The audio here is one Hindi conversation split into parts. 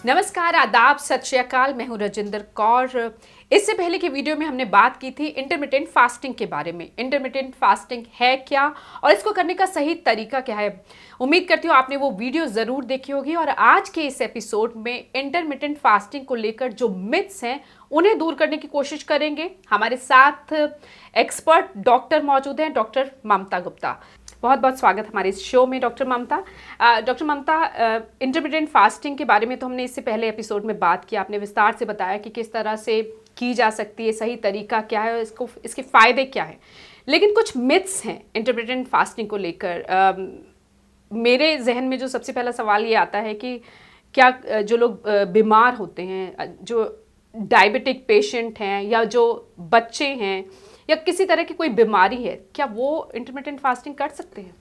नमस्कार, आदाब, सत श्री अकाल। मैं हूं रजिंदर कौर। इससे पहले की वीडियो में हमने बात की थी इंटरमिटेंट फास्टिंग के बारे में। इंटरमिटेंट फास्टिंग है क्या और इसको करने का सही तरीका क्या है। उम्मीद करती हूँ आपने वो वीडियो ज़रूर देखी होगी। और आज के इस एपिसोड में इंटरमिटेंट फास्टिंग को लेकर जो मिथ्स हैं उन्हें दूर करने की कोशिश करेंगे। हमारे साथ एक्सपर्ट डॉक्टर मौजूद हैं, डॉक्टर ममता गुप्ता। बहुत बहुत स्वागत हमारे इस शो में डॉक्टर ममता। डॉक्टर ममता, इंटरमिटेंट फास्टिंग के बारे में तो हमने इससे पहले एपिसोड में बात की। आपने विस्तार से बताया कि किस तरह से की जा सकती है, सही तरीका क्या है, इसके फ़ायदे क्या हैं। लेकिन कुछ मिथ्स हैं इंटरमिटेंट फास्टिंग को लेकर। मेरे जहन में जो सबसे पहला सवाल ये आता है कि क्या जो लोग बीमार होते हैं, जो डायबिटिक पेशेंट हैं या जो बच्चे हैं या किसी तरह की कोई बीमारी है, क्या वो इंटरमिटेंट फास्टिंग कर सकते हैं?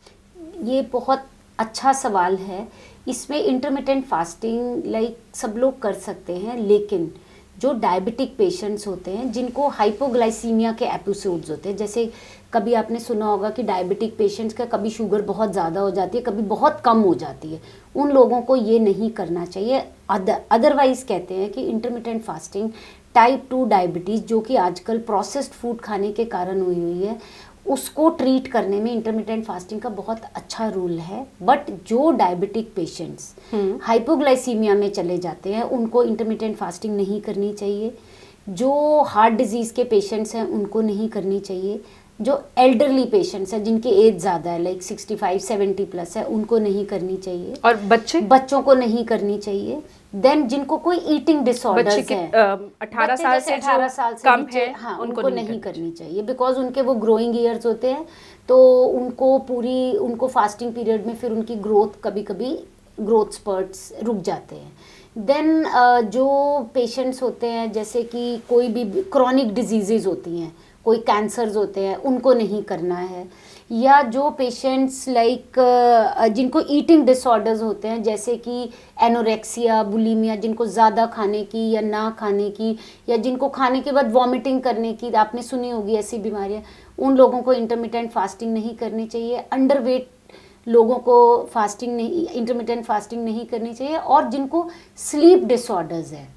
ये बहुत अच्छा सवाल है। इसमें इंटरमिटेंट फास्टिंग सब लोग कर सकते हैं, लेकिन जो डायबिटिक पेशेंट्स होते हैं जिनको हाइपोग्लाइसीमिया के एपिसोड्स होते हैं, जैसे कभी आपने सुना होगा कि डायबिटिक पेशेंट्स का कभी शुगर बहुत ज़्यादा हो जाती है, कभी बहुत कम हो जाती है, उन लोगों को ये नहीं करना चाहिए। अदरवाइज़ कहते हैं कि इंटरमिटेंट फास्टिंग टाइप 2 डायबिटीज़, जो कि आजकल प्रोसेस्ड फूड खाने के कारण हुई है, उसको ट्रीट करने में इंटरमिटेंट फास्टिंग का बहुत अच्छा रोल है। बट जो डायबिटिक पेशेंट्स हाइपोग्लाइसीमिया में चले जाते हैं, उनको इंटरमिटेंट फास्टिंग नहीं करनी चाहिए। जो हार्ट डिजीज़ के पेशेंट्स हैं उनको नहीं करनी चाहिए। जो एल्डरली पेशेंट्स हैं जिनकी एज ज़्यादा है, 65-70 प्लस है, उनको नहीं करनी चाहिए। और बच्चों को नहीं करनी चाहिए। देन जिनको कोई ईटिंग डिसऑर्डर्स है, 18 साल से कम है, हाँ, उनको नहीं करनी चाहिए, बिकॉज उनके वो ग्रोइंग ईयर्स होते हैं, तो उनको फास्टिंग पीरियड में फिर उनकी ग्रोथ, कभी कभी ग्रोथ स्पर्ट्स रुक जाते हैं। देन जो पेशेंट्स होते हैं, जैसे कि कोई भी क्रॉनिक डिजीजेज होती हैं, कोई कैंसर्स होते हैं, उनको नहीं करना है। या जो पेशेंट्स जिनको ईटिंग डिसऑर्डर्स होते हैं, जैसे कि एनोरेक्सिया, बुलिमिया, जिनको ज़्यादा खाने की या ना खाने की, या जिनको खाने के बाद वॉमिटिंग करने की, आपने सुनी होगी ऐसी बीमारियां, उन लोगों को इंटरमिटेंट फास्टिंग नहीं करनी चाहिए। अंडरवेट लोगों को इंटरमिटेंट फास्टिंग नहीं करनी चाहिए। और जिनको स्लीप डिसऑर्डर्स है,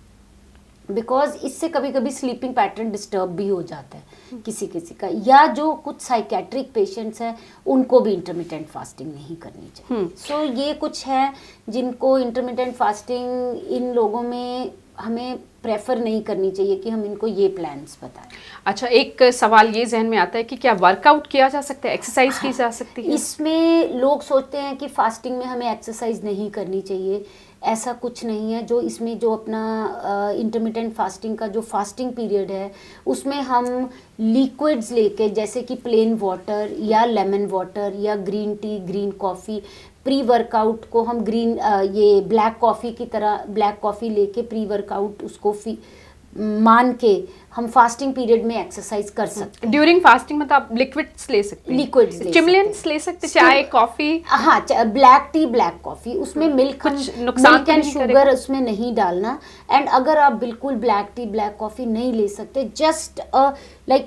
बिकॉज इससे कभी कभी स्लीपिंग पैटर्न डिस्टर्ब भी हो जाता है किसी का, या जो कुछ साइकेट्रिक पेशेंट्स हैं, उनको भी इंटरमिटेंट फास्टिंग नहीं करनी चाहिए। सो ये कुछ है जिनको इंटरमिटेंट फास्टिंग, इन लोगों में हमें प्रेफर नहीं करनी चाहिए कि हम इनको ये प्लान्स बताएं। अच्छा, एक सवाल ये जहन में आता है कि क्या वर्कआउट किया जा सकता है, एक्सरसाइज की जा सकती है? इसमें लोग सोचते हैं कि फास्टिंग में हमें एक्सरसाइज नहीं करनी चाहिए। ऐसा कुछ नहीं है। जो इसमें जो अपना इंटरमिटेंट फास्टिंग का जो फास्टिंग पीरियड है, उसमें हम लिक्विड्स लेके, जैसे कि प्लेन वाटर या लेमन वाटर या green tea, green coffee, pre workout को हम ये ब्लैक कॉफ़ी की तरह ब्लैक कॉफ़ी लेके प्री वर्कआउट उसको मान के हम फास्टिंग पीरियड में एक्सरसाइज कर सकते हैं। ड्यूरिंग फास्टिंग मतलब आप लिक्विड्स ले सकते हैं, लिक्विड्स स्टिमुलेंट्स ले सकते हैं, चाय, कॉफी। हाँ, ब्लैक टी, ब्लैक कॉफी, उसमें मिल्क एंड शुगर उसमें नहीं डालना। एंड अगर आप बिल्कुल ब्लैक टी, ब्लैक कॉफी नहीं ले सकते, just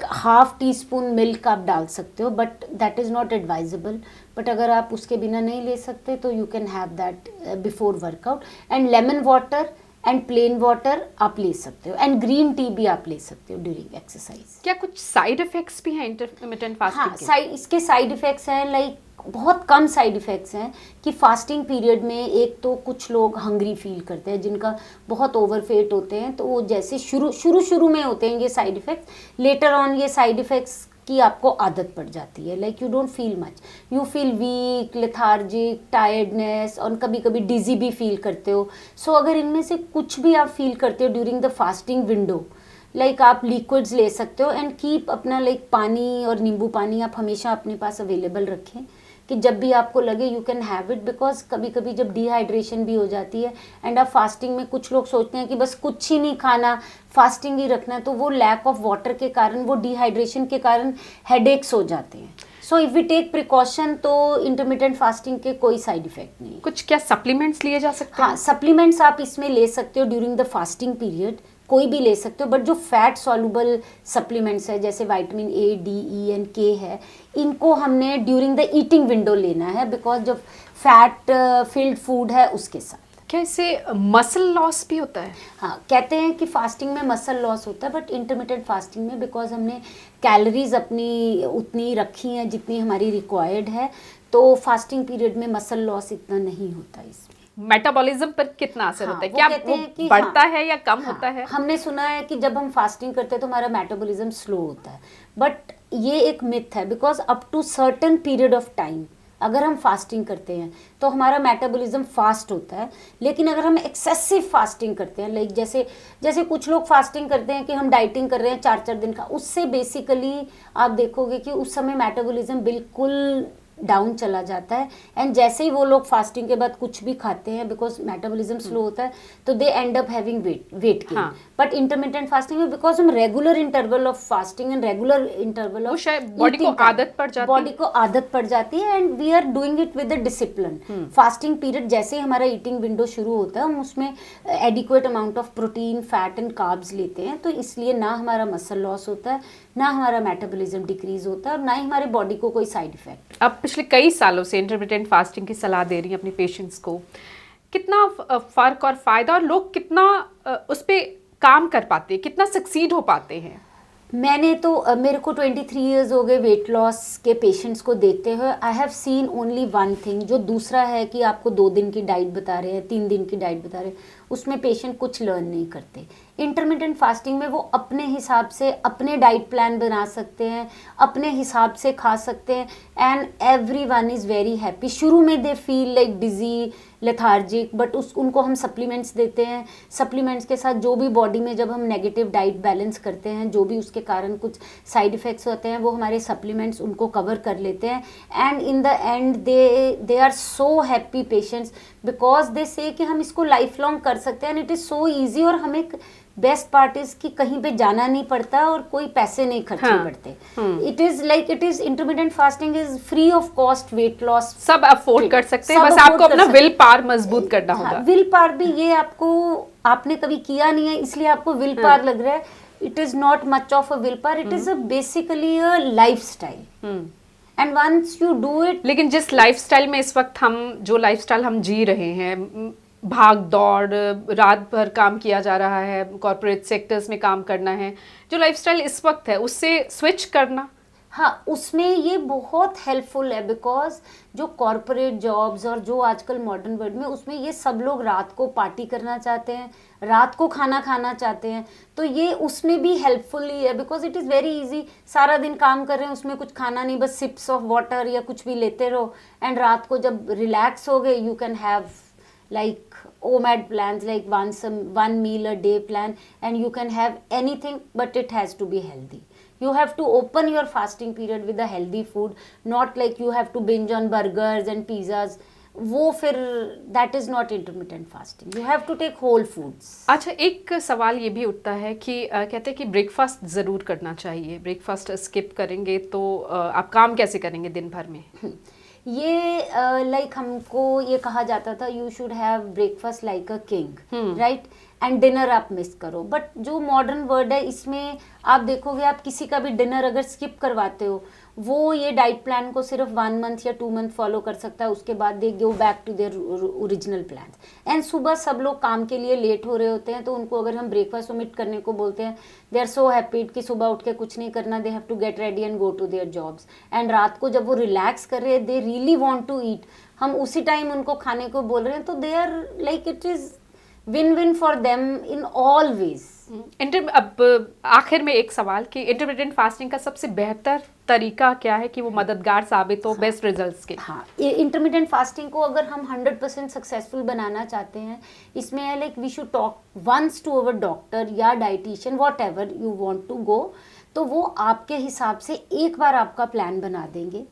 half tea spoon milk आप डाल सकते हो, but that is not advisable. But अगर आप उसके बिना नहीं ले सकते तो you can have that before workout. And lemon water and plain water आप ले सकते हो, एंड ग्रीन टी भी आप ले सकते हो ड्यूरिंग एक्सरसाइज। क्या कुछ साइड इफेक्ट्स भी हैं इंटरमिटेंट फास्टिंग के? इसके साइड इफेक्ट्स हैं, बहुत कम साइड इफेक्ट्स हैं। कि फास्टिंग पीरियड में एक तो कुछ लोग हंग्री फील करते हैं, जिनका बहुत ओवरवेट होते हैं, तो वो जैसे शुरू में होते हैं ये साइड इफेक्ट्स, लेटर ऑन ये साइड इफेक्ट्स की आपको आदत पड़ जाती है। You don't feel much, you feel weak, lethargic, tiredness, और कभी कभी डिजी भी फील करते हो। सो अगर इनमें से कुछ भी आप फील करते हो ड्यूरिंग द फास्टिंग विंडो, आप लिक्विड्स ले सकते हो। एंड कीप अपना पानी और नींबू पानी आप हमेशा अपने पास अवेलेबल रखें, कि जब भी आपको लगे you can have it. Because कभी कभी जब डिहाइड्रेशन भी हो जाती है, एंड आप फास्टिंग में, कुछ लोग सोचते हैं कि बस कुछ ही नहीं खाना, फास्टिंग ही रखना है, तो वो लैक ऑफ वाटर के कारण, वो डिहाइड्रेशन के कारण हेडेक्स हो जाते हैं। So if we take precaution, तो इंटरमिटेंट फास्टिंग के कोई साइड इफेक्ट नहीं। कुछ क्या सप्लीमेंट्स लिए जा सकते हैं? हाँ, सप्लीमेंट्स आप इसमें ले सकते हो ड्यूरिंग द फास्टिंग पीरियड, कोई भी ले सकते हो। बट जो फैट सॉल्युबल सप्लीमेंट्स है, जैसे vitamin A, D, E and के है, इनको हमने ड्यूरिंग द ईटिंग विंडो लेना है, बिकॉज जो फैट फिल्ड फूड है उसके साथ। क्या इससे मसल लॉस भी होता है? हाँ, कहते हैं कि फास्टिंग में मसल लॉस होता है, बट इंटरमिटेंट फास्टिंग में बिकॉज हमने कैलोरीज अपनी उतनी रखी हैं जितनी हमारी रिक्वायर्ड है, तो फास्टिंग पीरियड में मसल लॉस इतना नहीं होता इसमें। मेटाबॉलिज्म पर कितना असर हाँ, होता है? वो क्या कहते वो हैं कि बढ़ता हाँ, है या कम हाँ, होता है? हमने सुना है कि जब हम फास्टिंग करते हैं तो हमारा मेटाबॉलिज्म स्लो होता है, बट ये एक मिथ है because up to certain period of time अगर हम फास्टिंग करते हैं तो हमारा मेटाबॉलिज्म फास्ट होता है। लेकिन अगर हम एक्सेसिव फास्टिंग करते हैं, लाइक जैसे जैसे कुछ लोग फास्टिंग करते हैं कि हम डाइटिंग कर रहे हैं 4-4 दिन का, उससे बेसिकली आप देखोगे कि उस समय मेटाबॉलिज्म बिल्कुल डाउन चला जाता है। एंड जैसे ही वो लोग फास्टिंग के बाद कुछ भी खाते हैं, बिकॉज मेटाबॉलिज्म स्लो होता है, तो they end up having weight gain. हाँ। बट इंटरमिटेंट फास्टिंग में बिकॉज हम regular interval of fasting and regular interval वो ऑफ शायद बॉडी को आदत पड़ जाती है। बॉडी को आदत पड़ जाती है and we are doing it with a discipline. Fasting period जैसे ही हमारा ईटिंग विंडो शुरू होता है, हम उसमें adequate amount of protein, fat and carbs लेते हैं, तो इसलिए ना हमारा मसल लॉस होता है, ना हमारा मेटाबॉलिज्म डिक्रीज होता है, और ना ही हमारे बॉडी को कोई साइड इफेक्ट। अब पिछले कई सालों से इंटरमिटेंट फास्टिंग की सलाह दे रही हैं अपने पेशेंट्स को, कितना फर्क और फायदा, और लोग कितना उस पे काम कर पाते हैं, कितना सक्सीड हो पाते हैं? मैंने तो मेरे को 23 इयर्स हो गए वेट लॉस के पेशेंट्स को देखते हुए। I have seen only one thing, जो दूसरा है कि आपको 2 दिन की डाइट बता रहे हैं, 3 दिन की डाइट बता रहे हैं, उसमें पेशेंट कुछ लर्न नहीं करते। इंटरमिटेंट फास्टिंग में वो अपने हिसाब से अपने डाइट प्लान बना सकते हैं, अपने हिसाब से खा सकते हैं, and every one is very happy. शुरू में they feel like dizzy, lethargic, but उनको हम सप्लीमेंट्स देते हैं। सप्लीमेंट्स के साथ जो भी बॉडी में जब हम नेगेटिव डाइट बैलेंस करते हैं, जो भी उसके कारण कुछ साइड इफ़ेक्ट्स होते हैं, वो हमारे सप्लीमेंट्स उनको कवर कर लेते हैं। And in the end they are so happy patients, because they say कि हम इसको लाइफ लॉन्ग कर सकते हैं and it is so easy. और हमें बेस्ट पार्ट इज कि कहीं पे जाना नहीं पड़ता और कोई पैसे नहीं खर्चने पड़ते। It is intermittent fasting is free of cost weight loss, सब अफोर्ड कर सकते हैं, बस आपको अपना विल पावर मजबूत करना होगा। विल पावर भी ये आपने कभी किया नहीं है इसलिए आपको विल पावर लग रहा है। It is not much of a will power, it is basically a lifestyle. And once you do it, लेकिन जिस लाइफस्टाइल में इस वक्त जो लाइफस्टाइल हम जी रहे हैं, भाग दौड़, रात भर काम किया जा रहा है, कॉर्पोरेट सेक्टर्स में काम करना है, जो लाइफस्टाइल इस वक्त है उससे स्विच करना, हाँ, उसमें ये बहुत हेल्पफुल है। बिकॉज जो कॉर्पोरेट जॉब्स और जो आजकल मॉडर्न वर्ल्ड में, उसमें ये सब लोग रात को पार्टी करना चाहते हैं, रात को खाना खाना चाहते हैं, तो ये उसमें भी हेल्पफुल ही है। Because it is very easy, सारा दिन काम कर रहे हैं, उसमें कुछ खाना नहीं, बस सिप्स ऑफ वाटर या कुछ भी लेते रहो, एंड रात को जब रिलैक्स हो गए, you can have like OMAD plans, like one meal a day plan, and you can have anything, but it has to be healthy. You have to open your fasting period with a healthy food, not like you have to binge on burgers and pizzas. वो फिर that is not intermittent fasting. You have to take whole foods. अच्छा, एक सवाल ये भी उठता है कि कहते हैं कि ब्रेकफास्ट ज़रूर करना चाहिए, ब्रेकफास्ट स्किप करेंगे तो आप काम कैसे करेंगे दिन भर में? ये लाइक हमको ये कहा जाता था you should have breakfast like a king, right, and dinner आप मिस करो। बट जो मॉडर्न वर्ड है इसमें आप देखोगे, आप किसी का भी डिनर अगर स्किप करवाते हो, वो ये डाइट प्लान को सिर्फ 1 मंथ या 2 मंथ फॉलो कर सकता है, उसके बाद they go back to their original plan. And सुबह सब लोग काम के लिए लेट हो रहे होते हैं, तो उनको अगर हम ब्रेकफास्ट ओमिट करने को बोलते हैं, दे आर सो हैप्पी कि सुबह उठ के कुछ नहीं करना, they have to get ready and go to their jobs. And रात को जब वो रिलैक्स कर रहे हैं, they really want to eat, हम उसी टाइम उनको खाने को बोल रहे हैं, तो they are like it is win win for them in all ways. अब आखिर में एक सवाल कि इंटरमिटेंट फास्टिंग का सबसे बेहतर तरीका क्या है कि वो मददगार साबित हो बेस्ट रिजल्ट्स के? हाँ, इंटरमिटेंट फास्टिंग को अगर हम 100% सक्सेसफुल बनाना चाहते हैं, इसमें है like we should talk once to our doctor या dietitian, whatever you want to go, तो वो आपके हिसाब से एक बार आपका प्लान बना देंगे।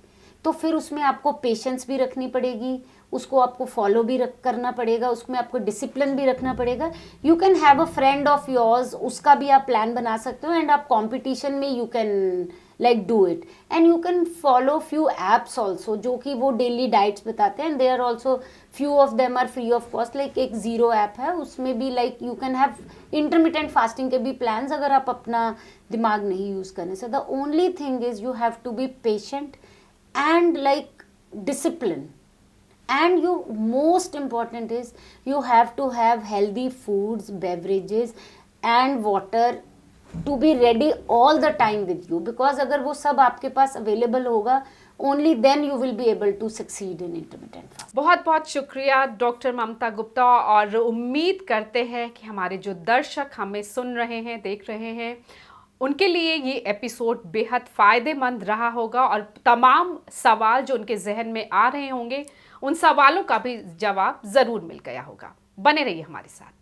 तो फिर उसमें आपको पेशेंस भी रखनी पड़ेगी, उसको आपको फॉलो भी करना पड़ेगा, उसमें आपको डिसिप्लिन भी रखना पड़ेगा। You can have a friend of yours, उसका भी आप प्लान बना सकते हो, एंड आप कंपटीशन में you can like do it, and you can follow few apps also जो कि वो डेली डाइट्स बताते हैं, and they are also few of them are free of cost. Like एक जीरो ऐप है, उसमें भी like you can have intermittent fasting के भी प्लान्स अगर आप अपना दिमाग नहीं यूज़ करने से। The only thing is you have to be patient and like discipline, and you, most important is you have to have healthy foods, beverages and water to be ready all the time with you, because अगर वो सब आपके पास available होगा, only then you will be able to succeed in intermittent fasting. बहुत बहुत शुक्रिया डॉक्टर ममता गुप्ता, और उम्मीद करते हैं कि हमारे जो दर्शक हमें सुन रहे हैं, देख रहे हैं, उनके लिए ये एपिसोड बेहद फ़ायदेमंद रहा होगा, और तमाम सवाल जो उनके जहन में आ रहे होंगे, उन सवालों का भी जवाब ज़रूर मिल गया होगा। बने रहिए हमारे साथ।